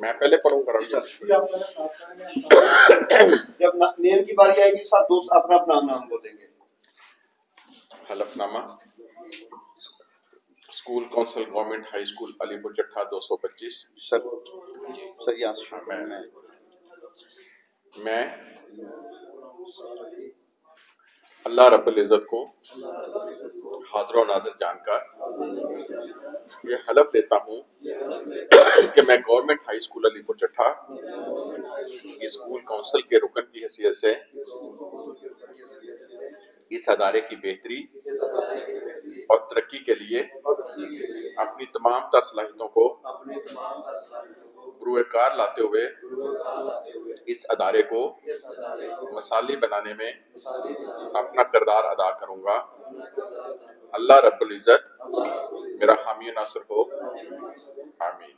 میں پہلے پڑھوں گا. جب نیم کی باری آئے گی سب دوست اپنا اپنا نام بولیں گے. حلف نامہ school council government high school Alipur Chattha 225. سر یہاں میں اللہ رب العزت کو حاضر و ناظر جان کر یہ حلف دیتا ہوں کہ میں government high school Alipur چٹھہ اسکول کونسل کے رکن کی حیثیت سے اس ادارے کی بہتری اور ترقی کے لیے اپنی تمام تر صلاحیتوں کو بروئے کار لاتے ہوئے اس ادارے کو مثالی بنانے میں اپنا کردار ادا کروں گا. اللہ رب العزت میرا حامی و ناصر ہو. آمین.